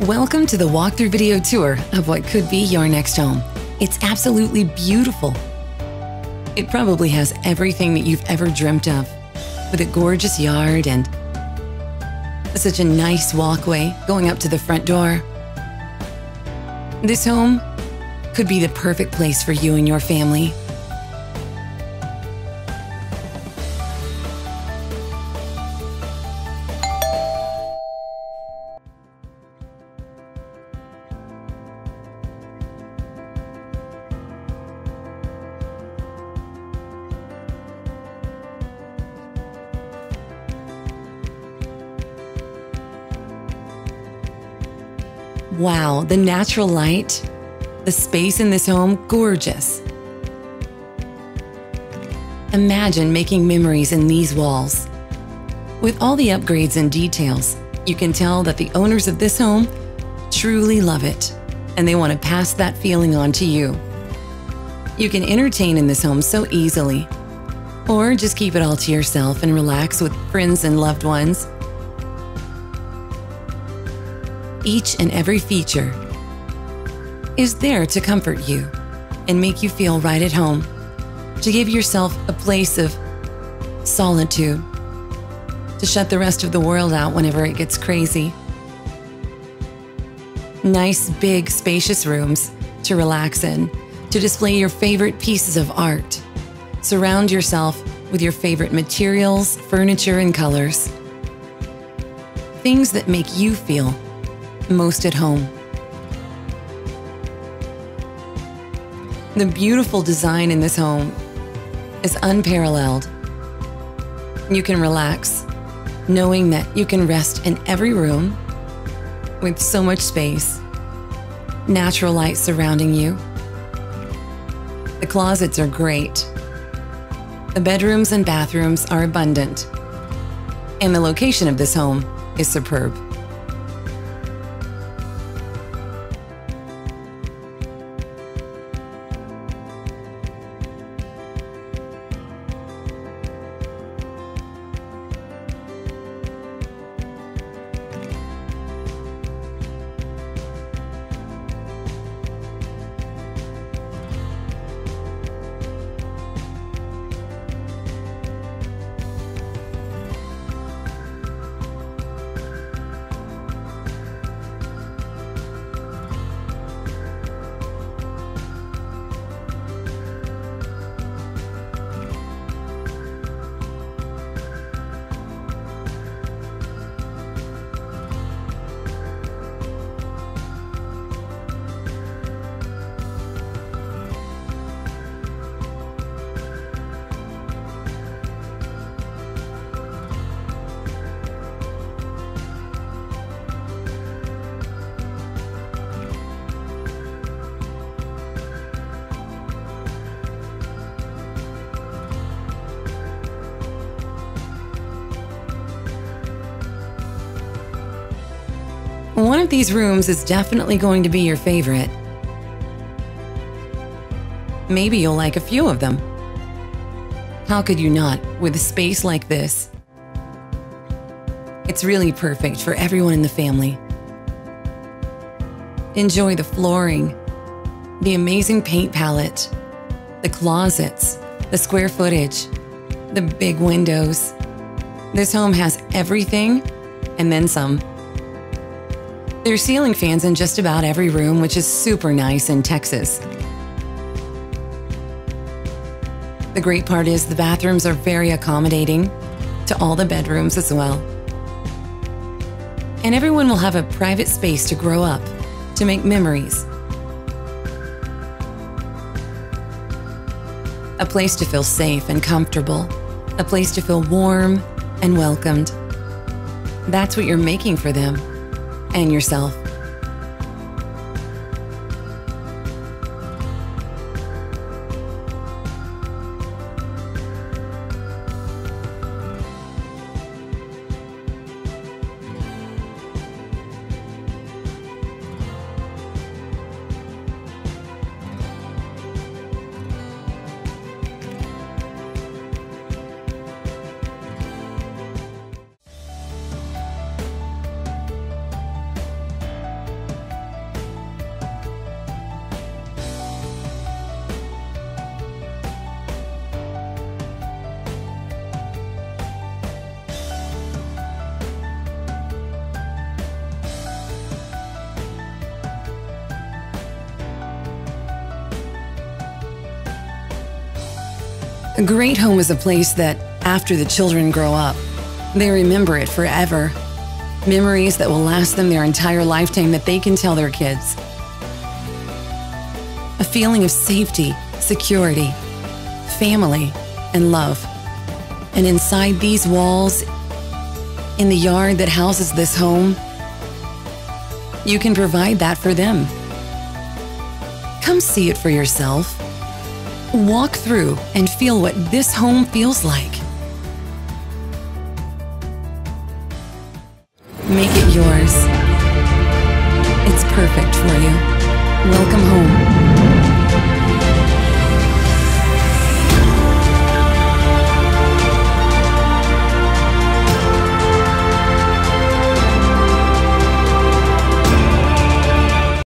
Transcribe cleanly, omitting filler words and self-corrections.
Welcome to the walkthrough video tour of what could be your next home. It's absolutely beautiful. It probably has everything that you've ever dreamt of, with a gorgeous yard and such a nice walkway going up to the front door. This home could be the perfect place for you and your family. Wow, the natural light, the space in this home, gorgeous. Imagine making memories in these walls. With all the upgrades and details, you can tell that the owners of this home truly love it, and they want to pass that feeling on to you. You can entertain in this home so easily, or just keep it all to yourself and relax with friends and loved ones. Each and every feature is there to comfort you and make you feel right at home, to give yourself a place of solitude, to shut the rest of the world out whenever it gets crazy. Nice, big, spacious rooms to relax in, to display your favorite pieces of art. Surround yourself with your favorite materials, furniture, and colors. Things that make you feel most at home. The beautiful design in this home is unparalleled. You can relax, knowing that you can rest in every room with so much space, natural light surrounding you. The closets are great. The bedrooms and bathrooms are abundant, and the location of this home is superb. One of these rooms is definitely going to be your favorite. Maybe you'll like a few of them. How could you not, with a space like this? It's really perfect for everyone in the family. Enjoy the flooring, the amazing paint palette, the closets, the square footage, the big windows. This home has everything and then some. There's ceiling fans in just about every room, which is super nice in Texas. The great part is the bathrooms are very accommodating to all the bedrooms as well. And everyone will have a private space to grow up, to make memories. A place to feel safe and comfortable, a place to feel warm and welcomed. That's what you're making for them and yourself. A great home is a place that, after the children grow up, they remember it forever. Memories that will last them their entire lifetime that they can tell their kids. A feeling of safety, security, family, and love. And inside these walls, in the yard that houses this home, you can provide that for them. Come see it for yourself. Walk through and feel what this home feels like. Make it yours. It's perfect for you. Welcome home.